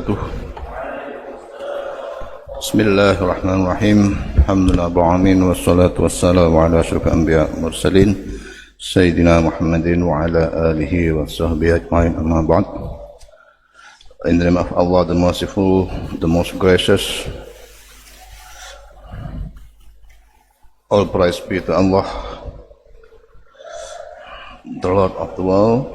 wabarakatuh. Bismillahirrahmanirrahim. Alhamdulillah ba'amin wassalatu wassalamu ala asyrafil anbiya mursalin Sayyidina Muhammadin wa ala alihi wa sahbihi ajma'in, amma ba'd. In the name of Allah, the Merciful, the Most Gracious, all praise be to Allah, the Lord of the world.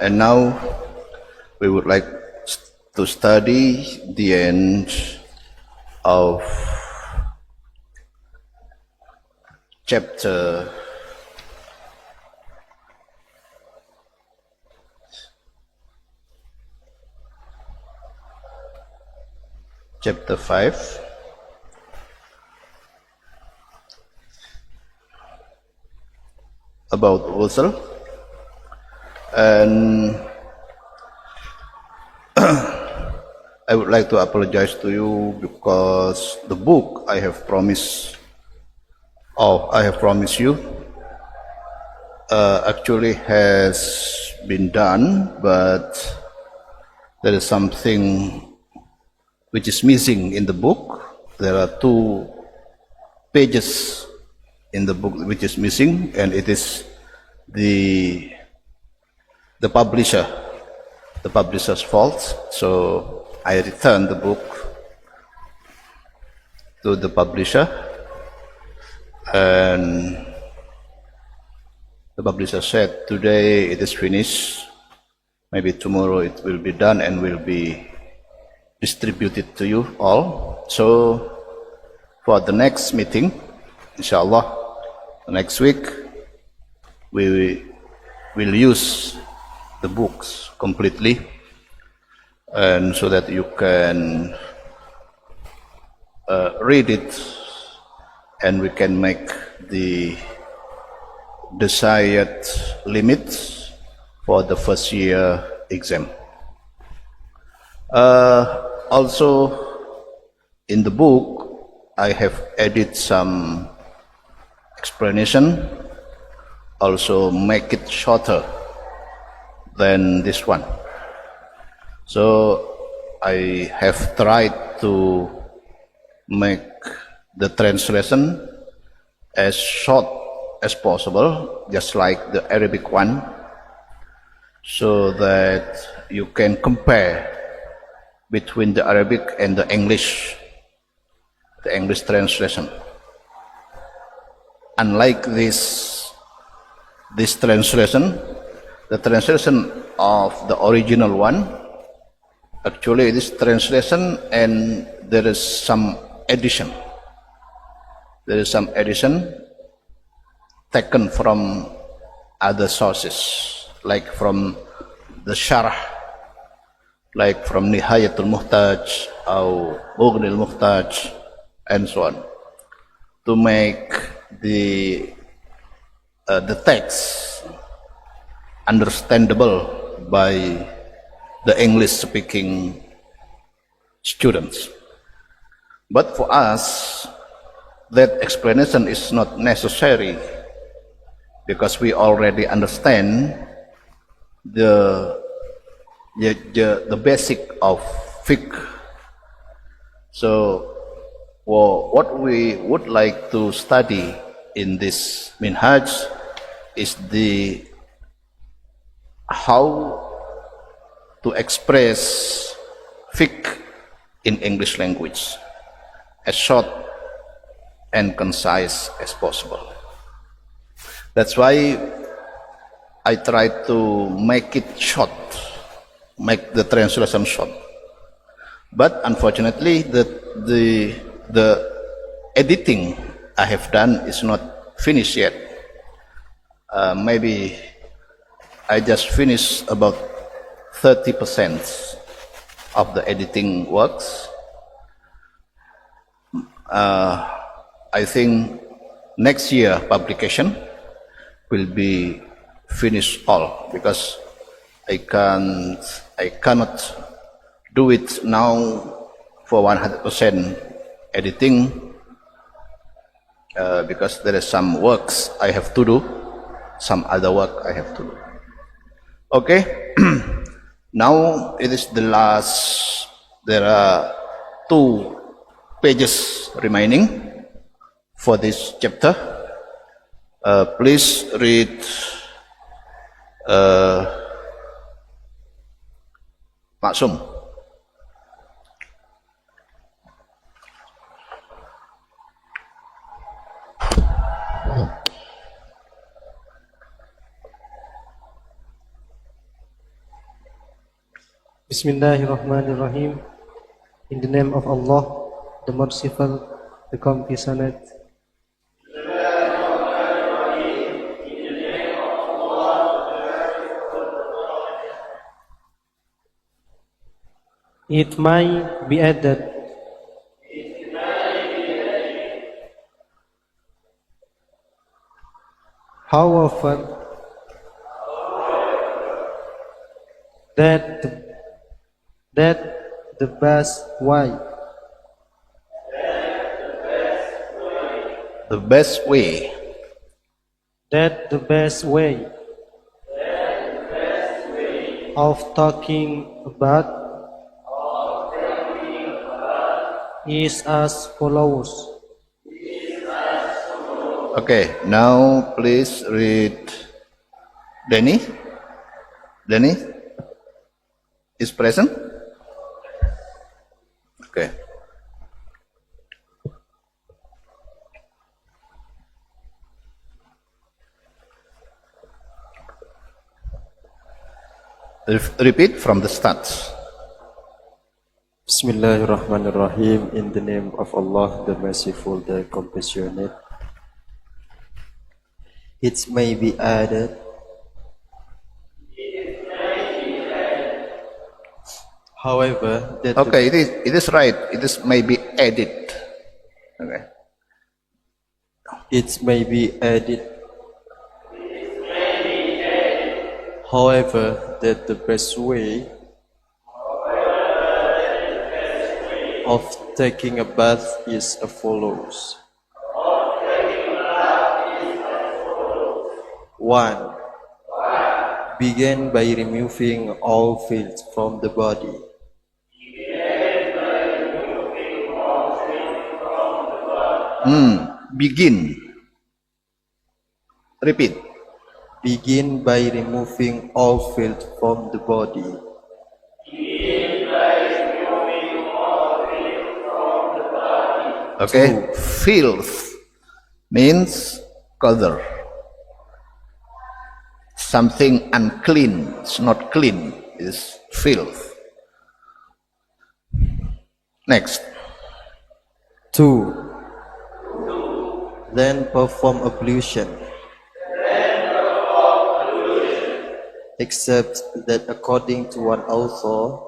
And now we would like to study the end of chapter 5 about ghusl. And I would like to apologize to you because the book I have promised you actually has been done, but there is something which is missing in the book. There are 2 pages in the book which is missing, and it is the publisher's fault. So I returned the book to the publisher, and the publisher said today it is finished, maybe tomorrow it will be done and will be distributed to you all. So for the next meeting, inshallah, next week, we will use the books completely, and so that you can read it, and we can make the desired limits for the first year exam. Also, in the book, I have added some explanation, also make it shorter than this one. So I have tried to make the translation as short as possible, just like the Arabic one, so that you can compare between the Arabic and the English translation. Unlike this translation, the translation of the original one, actually this translation, and there is some addition. There is some addition taken from other sources, like from the Sharh, like from Nihayatul Muhtaj or Mughnil Muhtaj, and so on, to make the text understandable by the English-speaking students. But for us, that explanation is not necessary, because we already understand the basic of fiqh. So, what we would like to study in this minhaj is how to express fiqh in English language as short and concise as possible. That's why I try to make it short, make the translation short. But unfortunately, the editing I have done is not finished yet. Maybe I just finished about 30% of the editing works. I think next year publication will be finished all, because I cannot do it now for 100% editing because there is some works I have to do, some other work I have to do. Okay, now it is the last. There are 2 pages remaining for this chapter. Please read Maksum. Bismillahirrahmanirrahim. In the name of Allah, the Merciful, the Compassionate. It may be added however that the best way of talking about is as follows. Okay, now please read Denny. Denny is present? Okay. Repeat from the start. Bismillahirrahmanirrahim. In the name of Allah, the Merciful, the Compassionate. It may be added, however, that okay, it is right. It is maybe added. Okay. it may be added, however, that the best way of taking a bath is as follows. 1. Begin by removing all filth from the body. Begin. Repeat. Begin by removing all filth from the body. Okay. Filth means color. Something unclean. It's not clean. It's filth. Next. 2. Then perform ablution. Except that according to one author,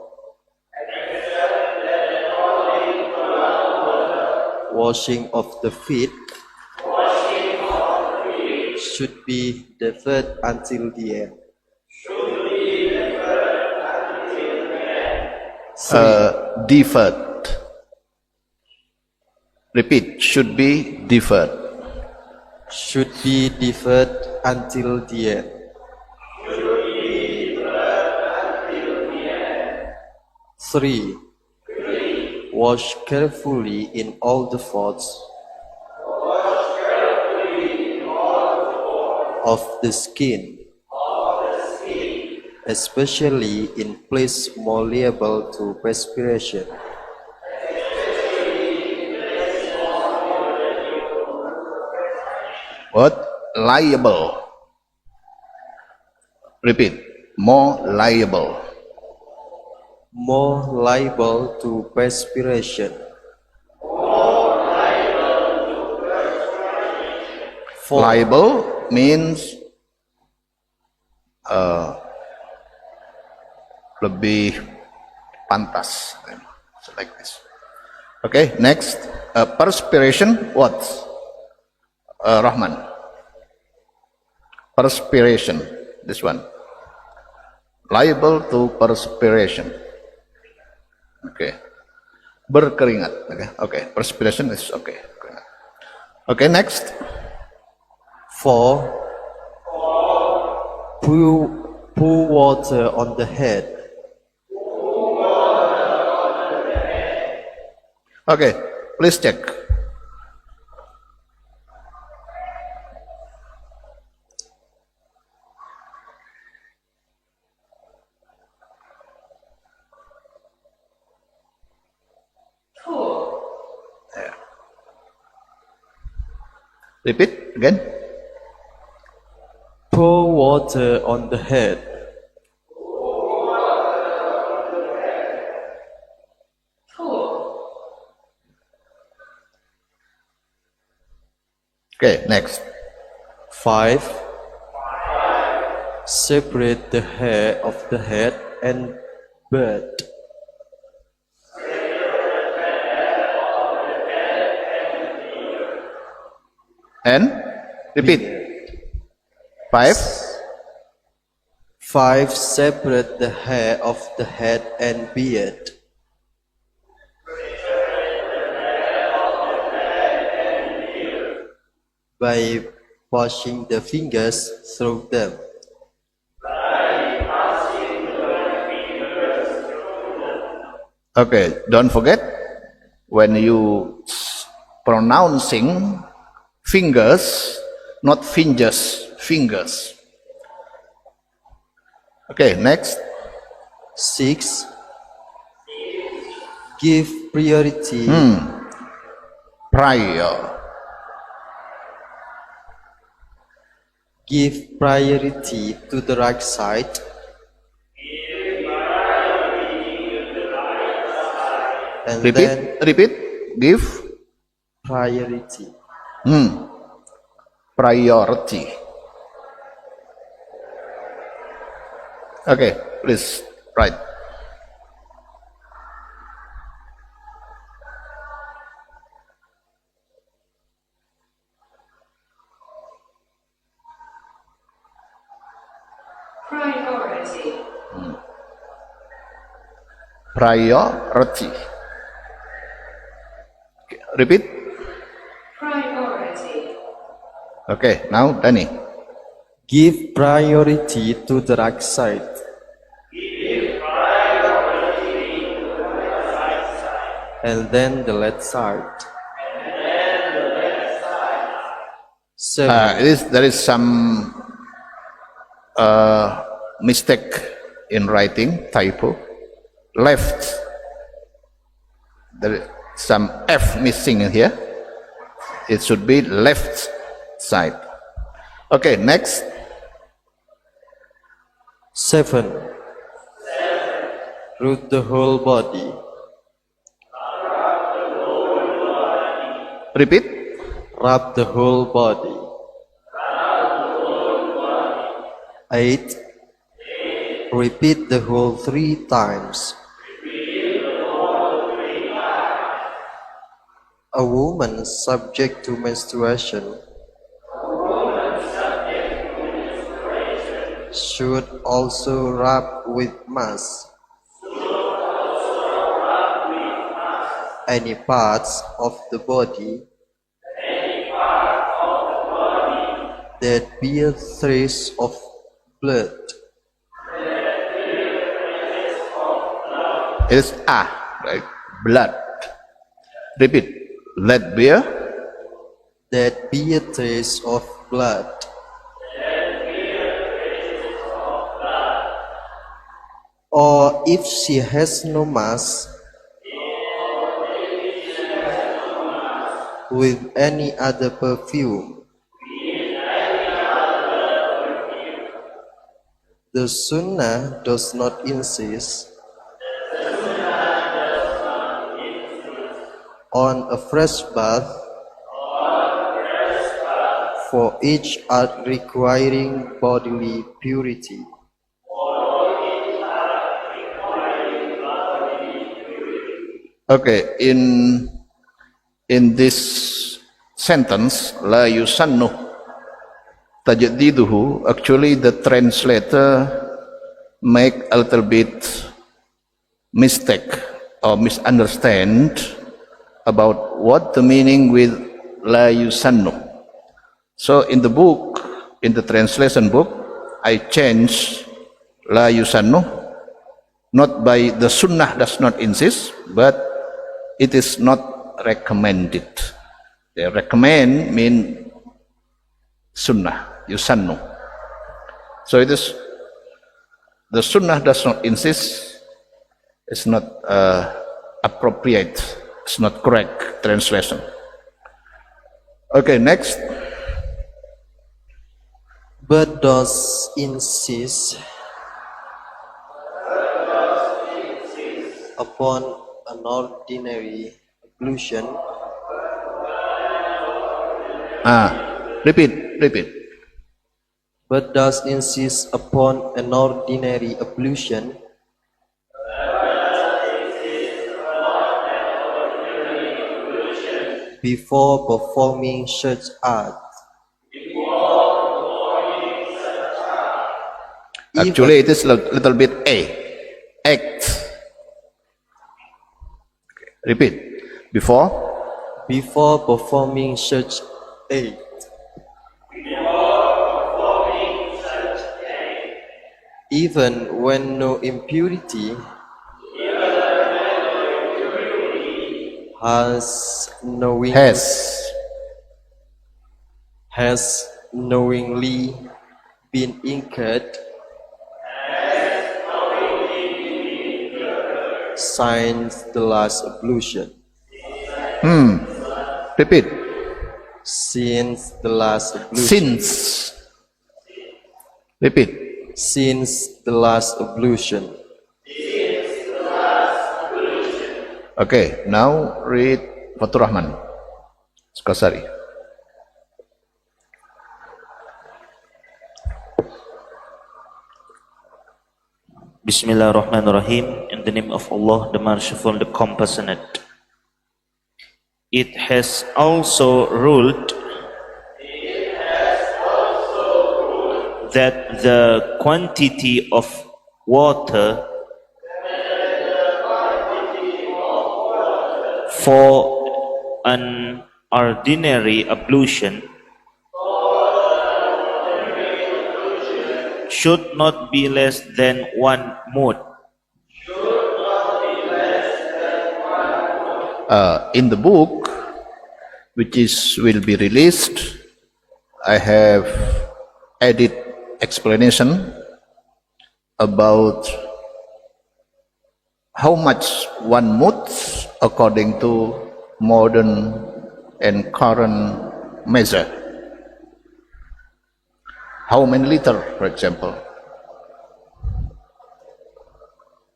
washing of the feet should be deferred until the end. Deferred. Repeat. Should be deferred. Should be deferred until the end. 3. Wash carefully in all the faults of the skin, especially in place more liable to perspiration. What? Liable. Repeat. More liable. More liable to perspiration. 4. Liable means lebih pantas. So like this. Okay, next. Perspiration. What? Rahman. Perspiration. This one. Liable to perspiration. Okay. Berkeringat. Okay. Perspiration is okay. Okay, next. 4. Pour water on the head. Okay, please check. Yeah. Repeat again. Pour water on the head. Okay, next. 5. Separate the hair of the head and beard. And repeat. 5. 5. Separate the hair of the head and beard. By washing the fingers through them. Okay, don't forget when you pronouncing fingers, not fingers, fingers. Okay, next. 6. Give priority. Prior. Give priority to the right side. And then Repeat. Give priority. priority. Okay, please write. Priority. Priority. Okay, repeat. Priority. Okay, now Danny. Give priority to the right side. And then the left side. 7. There is some mistake in writing, typo. Left. There is some F missing in here. It should be left side. Okay, next. 7. Root the whole body. Repeat. Rub the whole body. 8. Repeat the whole 3 times. A woman subject to menstruation should also rub with musk any parts of the body that bear trace of blood. It is A, right? Blood. Repeat. Let bear. That bear trace of blood. Or if she has no mask, with any other perfume. The Sunnah does not insist on a fresh bath for each act requiring bodily purity. Okay, in this sentence, la yusannu tajdiduhu, actually the translator make a little bit mistake. or misunderstand about what the meaning with la yusannu. So in the book, in the translation book, I changed la yusannu, not by the sunnah does not insist, but it is not recommended. They recommend mean sunnah, yusannu. So it is, the sunnah does not insist, it's not appropriate, it's not correct translation. Okay, next. But does insist upon an ordinary ablution Repeat. but does insist upon an ordinary ablution before performing such act. Actually, it is a little bit act. Repeat. Before performing such act. Even when no impurity has knowingly been incurred since the last ablution. Repeat. Since the last ablution. Repeat. Since the last ablution. Okay, now read Fathur Rahman Qasari. Bismillahirrahmanirrahim. In the name of Allah, the Merciful, the Compassionate. It has also ruled that the quantity of water for an ordinary ablution should not be less than 1 mud. In the book, which will be released, I have added explanation about how much 1 mud according to modern and current measure. How many liter, for example,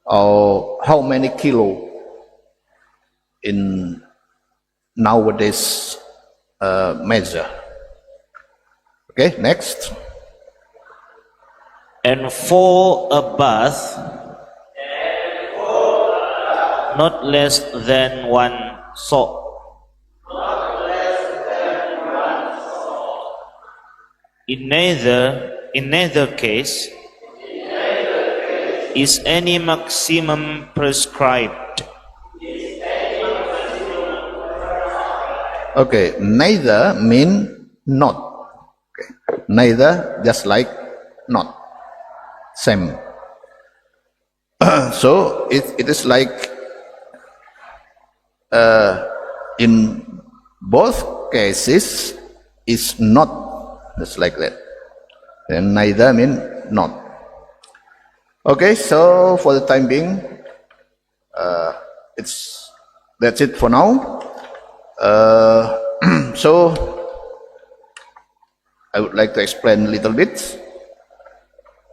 or how many kilo in nowadays measure. Okay, next. And for a bath, not less than 1 sock. In neither case is any maximum prescribed. Okay, neither mean not. Okay. Neither just like not. Same. So it is like in both cases is not, just like that. And neither mean not. Okay, so for the time being, that's it for now. So I would like to explain a little bit.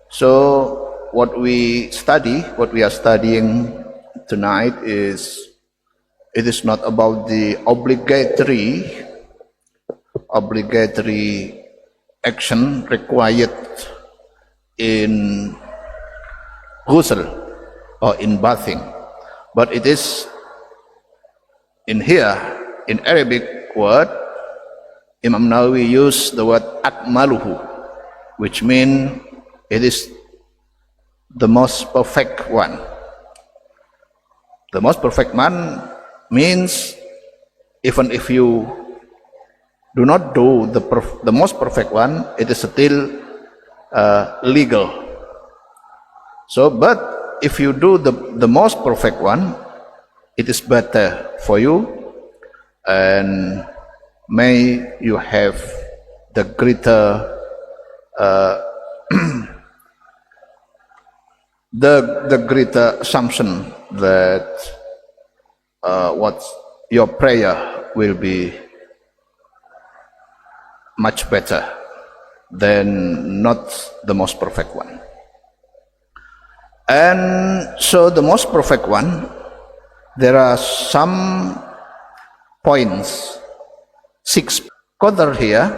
So what we are studying tonight is, it is not about the obligatory action required in ghusl or in bathing, but it is in here, in Arabic word, Imam Nawawi used the word akmaluhu, which means it is the most perfect one. The most perfect man means even if you do not do the most perfect one, it is still legal. So, but if you do the most perfect one, it is better for you, and may you have the greater the greater assumption that what your prayer will be much better than not the most perfect one. And so the most perfect one, there are some points, 6. Qadar here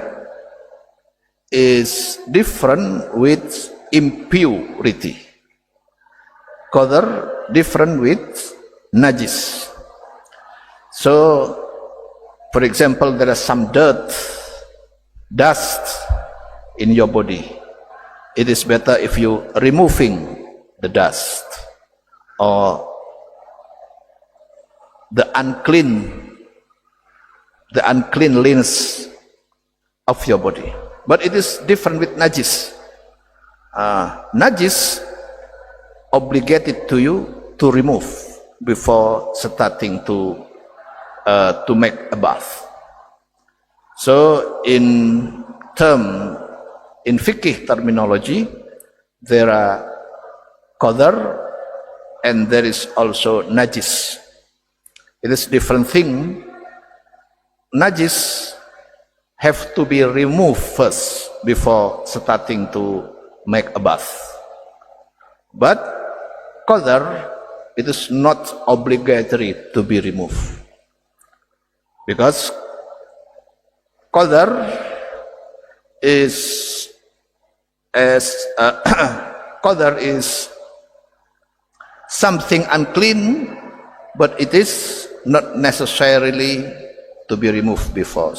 is different with impurity. Qadar different with najis. So, for example, there is some dust in your body. It is better if you removing the dust or the uncleanliness of your body. But it is different with najis. Najis obligated to you to remove before starting to make a bath. So in fiqh terminology, there are qadar and there is also najis. It is different thing. Najis have to be removed first before starting to make a bath. But qadar, it is not obligatory to be removed, because qadar is qadar is something unclean, but it is not necessarily to be removed before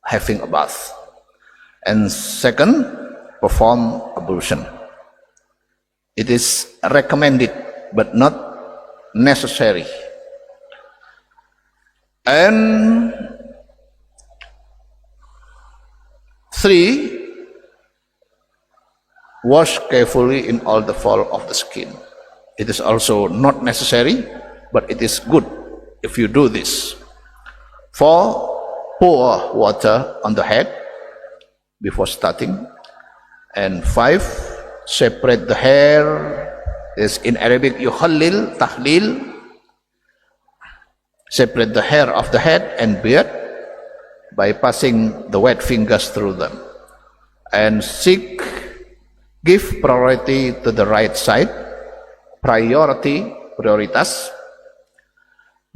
having a bath. And second, perform ablution. It is recommended but not necessary. And 3, wash carefully in all the fall of the skin. It is also not necessary, but it is good if you do this. 4, pour water on the head before starting. And 5, separate the hair. Is in Arabic yukhallil, tahlil. Separate the hair of the head and beard by passing the wet fingers through them. And 6, give priority to the right side. Prioritas.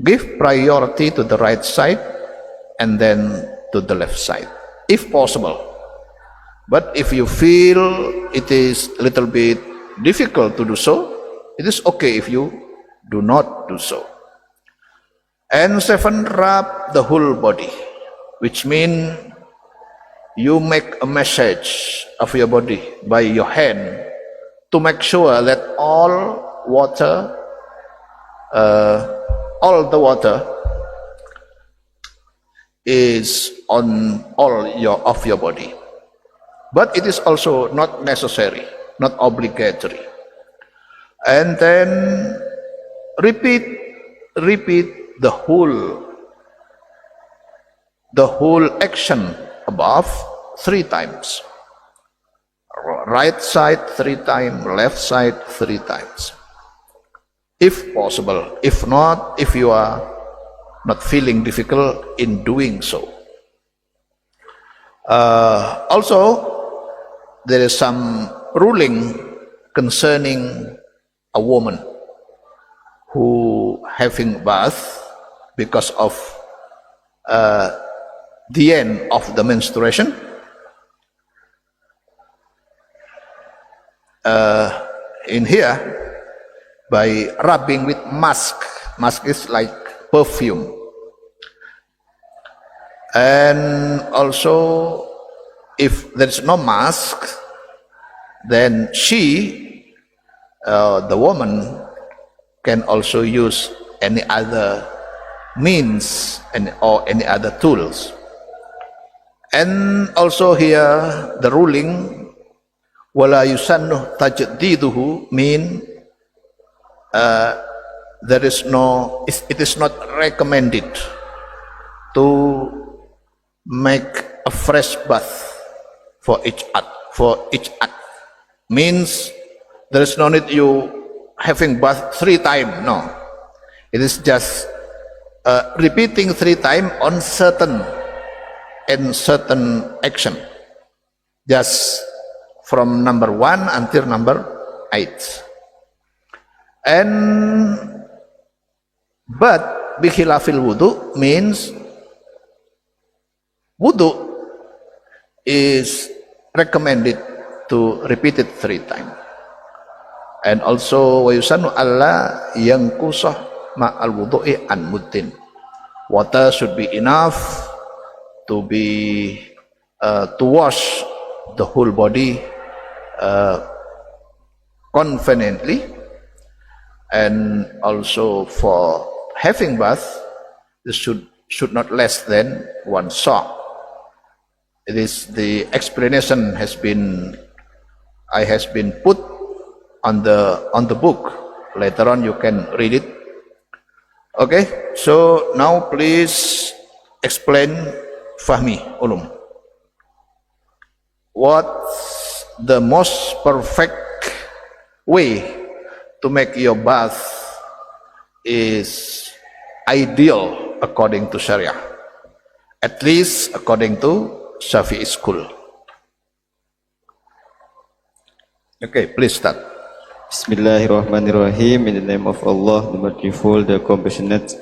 Give priority to the right side and then to the left side, if possible. But if you feel it is a little bit difficult to do so, it is okay if you do not do so. And 7, rub the whole body, which means you make a massage of your body by your hand to make sure that all the water is on all of your body. But it is also not necessary, not obligatory. And then repeat the whole action above 3 times. Right side 3 times, left side 3 times, if possible. If not, if you are not feeling difficult in doing so. Also, there is some ruling concerning a woman who having bath because of the end of the menstruation. In here, by rubbing with musk. Musk is like perfume. And also, if there is no musk, then she, the woman, can also use any other means or any other tools. And also here the ruling wala yusannu tajdiduhu mean there is no, it is not recommended to make a fresh bath for each act. Means there is no need you having bath 3 times. No, it is just repeating 3 times on certain action, just from number 1 until number 8. And but bikhilafil wudu means wudu is recommended to repeat it 3 times. And also wa yusannu alla yanqusah ma'al wudu'i an muddin. Water should be enough to wash the whole body conveniently, and also for having bath, this should not less than 1 sock. It is the explanation has been put on the book. Later on you can read it. Okay, so now please explain Fahmi Ulum. What's the most perfect way to make your bath is ideal according to Sharia, at least according to Shafi'i school? Okay, please start. Bismillahirrahmanirrahim. In the name of Allah, the Merciful, the Compassionate.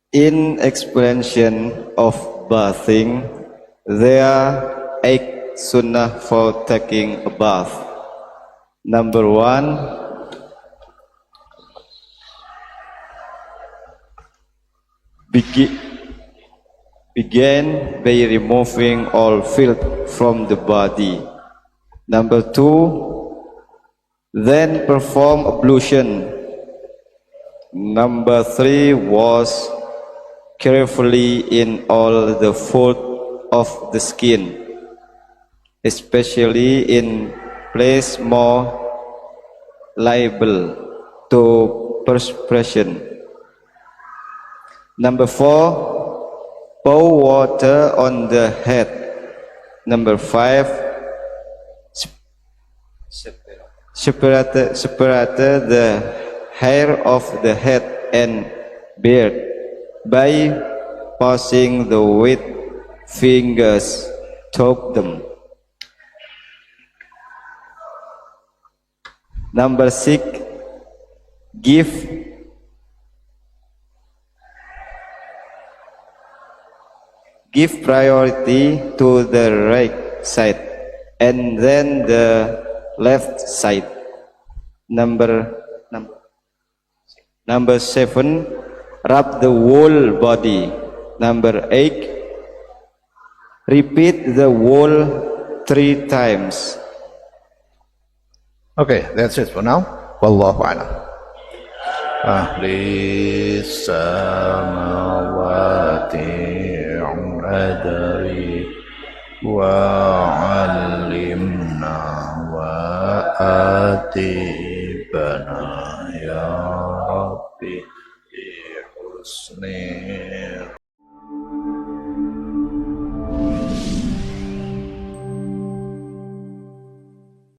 In explanation of bathing, there are 8 sunnah for taking a bath. Number 1, begin by removing all filth from the body. Number 2, then perform ablution. Number 3 wash carefully in all the folds of the skin, especially in place more liable to perspiration. Number 4, pour water on the head. Number 5, separate the hair of the head and beard by passing the wet fingers through them. Number 6, give priority to the right side and then the left side. Number 7, rub the whole body. Number 8, repeat the whole 3 times. Okay, that's it for now. Wallahu a'lam. Ahli samawati adri wa alimna wa atibana ya Rabbi bi husni